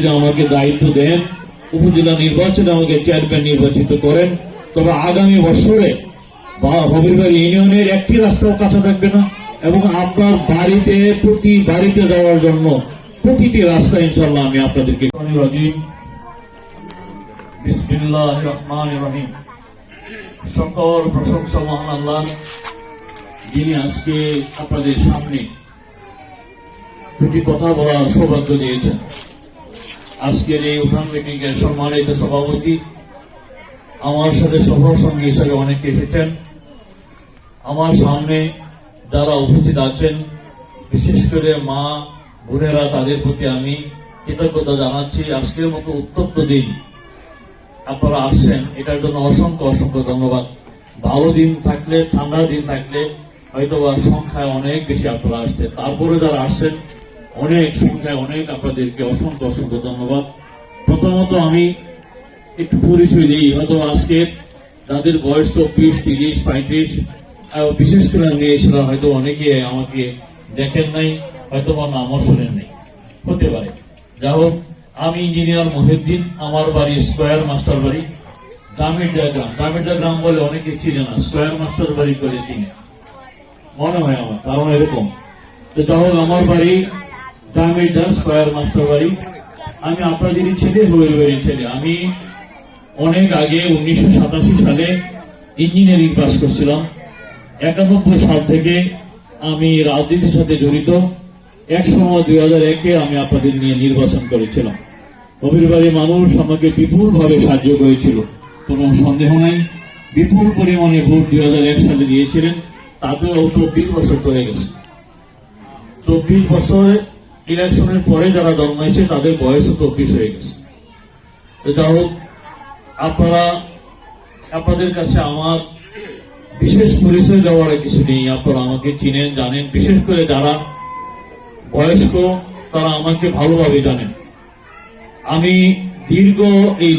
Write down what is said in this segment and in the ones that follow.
যদি আমাকে দায়িত্ব দেন, উপজেলা নির্বাচনে আমাকে চেয়ারম্যান নির্বাচিত করেন, তবে আগামী বছরে হবিরবাড়ি ইউনিয়নের একটি রাস্তাও কাঁচা থাকবে না, এবং আপনার বাড়িতে প্রতি বাড়িতে যাওয়ার জন্য প্রতিটি রাস্তা ইনশাল্লাহ আমি আপনাদেরকে। বিসমিল্লাহির রহমানির রহিম। সকল প্রশংসা মহান আল্লাহ, যিনি আজকে আপনাদের সামনে দুটি কথা বলার সৌভাগ্য দিয়েছেন। আজকের এই উঠান মিটিং এর সম্মানিত সভাপতি, আমার সাথে সফর সঙ্গী হিসেবে অনেকে এসেছেন। আমার সামনে যারা উপস্থিত আছেন, বিশেষ করে মা বোনেরা, তাদের প্রতি আমি কৃতজ্ঞতা জানাচ্ছি। আজকের মতো উত্তপ্ত দিন আপনারা আসছেন, এটার জন্য অসংখ্য অসংখ্য ধন্যবাদ। ভালো দিন থাকলে, ঠান্ডা দিন থাকলে হয়তো বা সংখ্যায় অনেক বেশি আপনারা আসছেন, তারপরে যারা আসছেন অনেক সংখ্যায় অনেক, আপনাদেরকে অসংখ্য অসংখ্য ধন্যবাদ। প্রথমত আমি একটু পরিচয় দিই। হয়তো আজকে যাদের বয়স 24, 30, 35, বিশেষ করে নিয়েছিলাম, হয়তো অনেকে আমাকে দেখেন নাই, হয়তো বা নামও শোনেন নাই, হতে পারে। যা হোক, আমি ইঞ্জিনিয়ার মহিউদ্দিন, আমার বাড়ি স্কোয়ার মাস্টার বাড়ি, দামিরদা গ্রাম। দামিরদা গ্রাম বলে অনেকে চিনে না, স্কোয়ার মাস্টার বাড়ি করে চিনে মনে হয় আমার, কারণ এরকম। তো যা হোক, আমার বাড়ি দামিরদা স্কোয়ার মাস্টার বাড়ি। আমি আপনাদেরই ছেলে, হবিরবাড়ির ছেলে। আমি অনেক আগে 1987 সালে ইঞ্জিনিয়ারিং পাস করছিলাম। 91 সাল থেকে আমি রাজনীতির সাথে জড়িত। এক সময় 2001-এ আমি আপনাদের নিয়ে নির্বাচন করেছিলাম। হবিরবাড়ির মানুষ আমাকে বিপুল ভাবে সাহায্য করেছিল, কোন সন্দেহ নাই। বিপুল পরিমাণে ভোট 2001 সালে দিয়েছিলেন, তাতেও 24 বছর চলে গেছে। 24 বছর ইলেকশনের পরে যারা জন্মাইছে তাদের বয়সও 24 হয়ে গেছে। যা হোক, আপনাদের কাছে আমার বিশেষ পরিচয় দেওয়ার কিছু নেই। আপনারা আমাকে চিনেন, জানেন। বিশেষ করে যারা বয়স্ক তারা আমাকে ভালোভাবে জানেন। আমি দীর্ঘ এই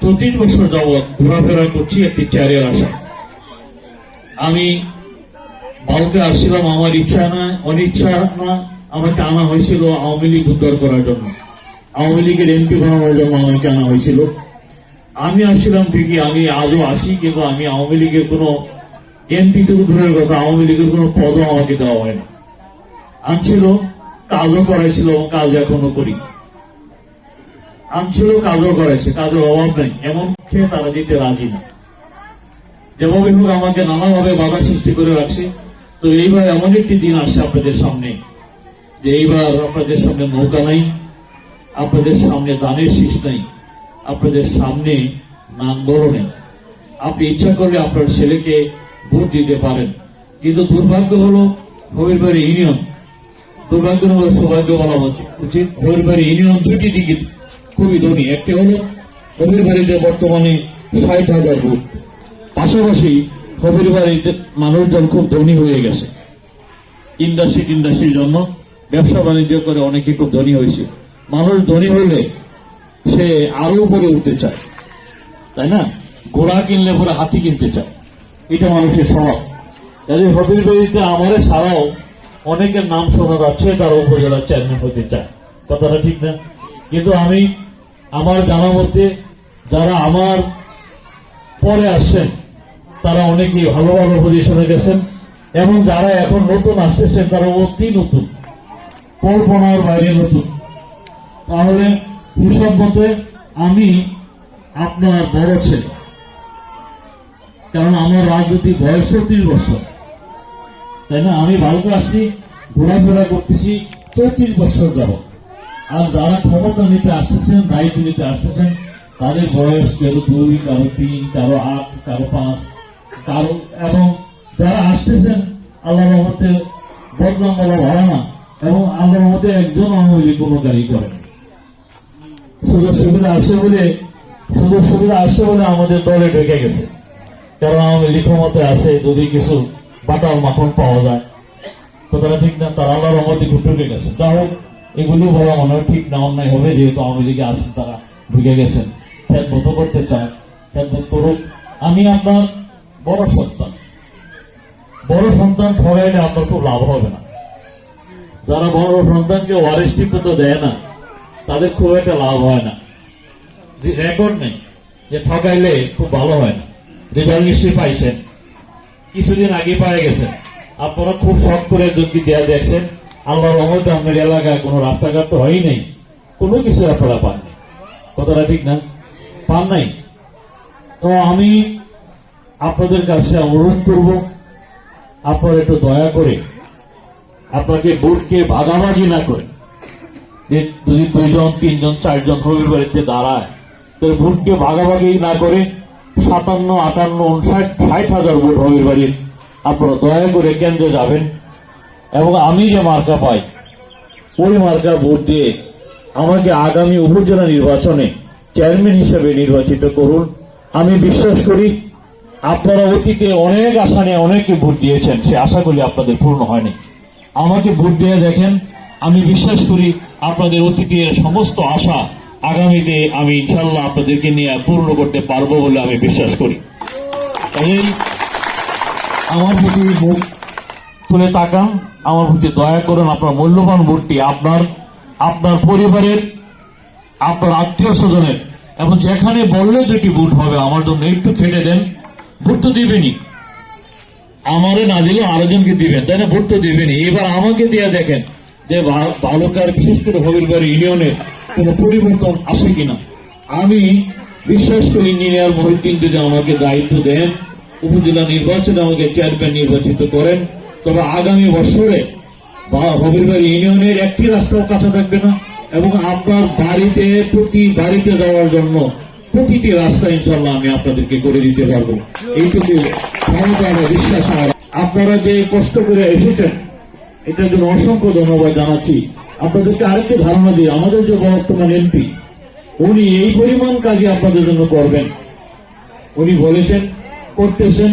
30 বছর যাবৎ ঘোরাফেরা করছি একটি চেয়ারের আশায়। আমি বাউকে আসছিলাম আমার ইচ্ছা না, অনিচ্ছা না। আমাকে আনা হয়েছিল আওয়ামী লীগ উদ্ধার করার জন্য, আওয়ামী লীগের এমপি বানানোর জন্য আমাকে আনা হয়েছিল। আমি আসছিলাম ঠিকই, আমি আজও আসি, কিন্তু আমি আওয়ামী লীগের কোন এমপি তো দূরের কথা, আওয়ামী লীগের কোন পদও আমাকে দেওয়া হয় না। আনছিল, কাজও করাইছিল, কাজ এখনো করি। আনছিল, কাজও করাইছে, কাজের অভাব নাই, এমন খেয়ে তারা দিতে রাজি না। যেভাবে হোক আমাকে নানাভাবে বাধা সৃষ্টি করে রাখছে। তো এইবার এমন একটি দিন আসছে আপনাদের সামনে, যে এইবার আপনাদের সামনে নৌকা নাই, আপনাদের সামনে দানের শীষ নাই, আপনাদের সামনে নাঙ্গল নেই। আপনি ইচ্ছা করলে আপনার ছেলেকে ভোট দিতে পারেন, কিন্তু দুর্ভাগ্য হলো হবিরবাড়ি ইউনিয়ন, দুর্ভাগ্য হলো সৌভাগ্য বলা উচিত, হবিরবাড়ি ইউনিয়ন দুইটি দিকে খুবই ধনী। একটি হলো হবিরবাড়িতে বর্তমানে 60,000 ভোট, পাশাপাশি হবিরবাড়িতে মানুষজন খুব ধনী হয়ে গেছে। ইন্ডাস্ট্রির জন্য ব্যবসা বাণিজ্য করে অনেকে খুব ধনী হয়েছে। মানুষ ধনী হইলে সে আরো উপরে উঠতে চায়, তাই না? ঘোড়া কিনলে পরে হাতি কিনতে চায়, এটা মানুষের স্বভাব। তাই হবিরবাড়িতে আমার ছাড়াও অনেকের নাম শোনা যাচ্ছে তারা উপজেলার চেয়ারম্যান হতে চায়, কথাটা ঠিক না? কিন্তু আমি আমার জানা মতে যারা আমার পরে আসছেন তারা অনেকেই ভালো ভালো পজিশনে গেছেন, এবং যারা এখন নতুন আসতেছেন তারা অতি নতুন, কল্পনার বাইরে নতুন। তাহলে হিসাব মতে আমি আপনার বড় ছেলে, কারণ আমার রাজনৈতিক বয়স 30 বছর, তাই না? আমি ভালো আসছি, ঘোরাফেরা করতেছি 34 বছর যাব। আর যারা ক্ষমতা নিতে আসতেছেন, দায়িত্ব নিতে আসতেছেন, তাদের বয়স কারো 2, কারো 3, কারো 8, কারো 5, কারো, এবং যারা আসতেছেন আল্লাহ রহমতে বদনাম বলা ভালো না, এবং আল্লাহ রহমতে একজন আওয়ামী লীগ কোনো গাড়ি করেন। সুযোগ সুবিধা আসছে বলে আমাদের দলে ঢুকে গেছে, কারণ আওয়ামী লীগ ক্ষমতায় আছে, যদি কিছু বাটাল মাখন পাওয়া যায়, কথাটা ঠিক না? তারা আল্লাহ রহমতে ঢুকে গেছে। যা হোক, এগুলো বলা মনে হয় ঠিক না, অন্যায় হবে, যেহেতু আওয়ামী লীগে আছেন, তারা ঢুকে গেছেন, খেদমত করতে চায়, খেদমত করুক। আমি আপনার বড় সন্তান ঠগাইলে আপনার খুব লাভ হবে না। যারা বড় সন্তানকে ওয়ারিশ ঠিক মতো দেয় না, তাদের খুব একটা লাভ হয় না, রেকর্ড নেই, যে ঠকাইলে খুব ভালো হয় না। রেজাল্ট নিশ্চয়ই পাইছেন, কিছুদিন আগে পায়ে গেছেন, আপনারা খুব শখ করে যদি দেয়া দেখছেন, আল্লাহর রহমতে আপনার এলাকায় কোনো রাস্তাঘাট তো হয়ই নেই, কোনো কিছু আপনারা পাননি। কথাটা ঠিক না? পান নাই। তো আমি আপনাদের কাছে অনুরোধ করব, আপনারা একটু দয়া করে আপনাকে ভোটকে ভাগাভাগি না করে, যে যদি 2 জন 3 জন 4 জন হবির বাড়িতে দাঁড়ায়, তাহলে ভোটকে ভাগাভাগি না করে 57, 58, 59, 60,000 ভোট হবির বাড়ির আপনারা দয়া করে কেন্দ্রে যাবেন, এবং আমি যে মার্কা পাই ওই মার্কা ভোট দিয়ে আমাকে আগামী উপজেলা নির্বাচনে চেয়ারম্যান হিসেবে নির্বাচিত করুন। আমি বিশ্বাস করি আপনারা অতীতে অনেক আশা নিয়ে অনেকে ভোট দিয়েছেন, সে আশাগুলি আপনাদের পূর্ণ হয়নি। আমাকে ভোট দিয়ে দেখেন, আমি বিশ্বাস করি আপনাদের অতীতের সমস্ত আশা আগামীতে আমি ইনশাল্লাহ আপনাদেরকে নিয়ে পূর্ণ করতে পারবো বলে আমি বিশ্বাস করি। তাই আমার প্রতি মুখ তুলে তাকান, আমার প্রতি দয়া করুন, আপনার মূল্যবান ভোটটি আপনার পরিবারের, আপনার আত্মীয় স্বজনের, এবং যেখানে বললে 2টি ভোট হবে আমার জন্য একটু খেটে দেন। ভোট তো দিবেনি, আমারে না দিলে আরেকজনকে দিবেন, তাই না? ভোট তো দিবেনি। এবার আমাকে দিয়ে দেখেন যে বালুকার বিশেষ করে হবিরবাড়ি ইউনিয়নের কোন পরিবর্তন আসে কিনা। আমি বিশ্বাস করি ইঞ্জিনিয়ার মহিউদ্দিন যদি আমাকে দায়িত্ব দেন, উপজেলা নির্বাচনে আমাকে চেয়ারম্যান নির্বাচিত করেন, তবে আগামী বছরে হবিরবাড়ি ইউনিয়নের একটি রাস্তাও কাঁচা থাকবে না, এবং আপনার বাড়িতে প্রতি বাড়িতে যাওয়ার জন্য প্রতিটি রাস্তা ইনশাল্লাহ আমি আপনাদেরকে করে দিতে পারবো। এইটুকু ক্ষমতা আমার বিশ্বাস। আপনারা যে কষ্ট করে এসেছেন এটার জন্য অসংখ্য ধন্যবাদ জানাচ্ছি। আপনাদেরকে আরেকটু ধারণা দিই, আমাদের যে বর্তমান এমপি উনি এই পরিমাণ কাজই আপনাদের জন্য করবেন, উনি বলেছেন, করতেছেন,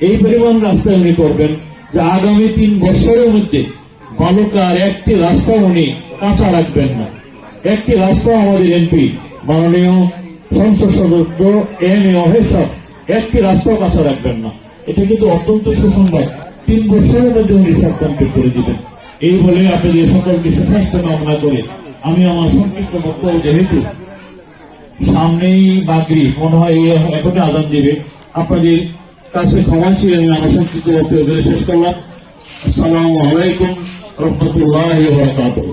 এই পরিমাণ রাস্তায় উনি করবেন যে আগামী 3 বছরের মধ্যে বালুকার একটি রাস্তা উনি কাঁচা রাখবেন না। একটি রাস্তা আমাদের এমপি মাননীয় সংসদ সদস্য এম.এ. অহেশাব একটি রাস্তাও কাঁচা রাখবেন না। এটা কিন্তু অত্যন্ত সুসংবাদ। 3 বছরের মধ্যে উনি সব কমপ্লিট করে দিবেন। এই বলে আপনাদের সকলকে সুস্বাস্থ্য কামনা করে আমি আমার সংক্ষিপ্ত বক্তব্য, যেহেতু সামনেই মাগরিব, মনে হয় এখনই আজান দিবে, আপনাদের কাছে ক্ষমা চেয়ে আমি আমার সংক্ষিপ্ত বক্তব্য শেষ করলাম। আসসালামু আলাইকুম রহমতুল্লাহি ওয়া বারাকাতুহু।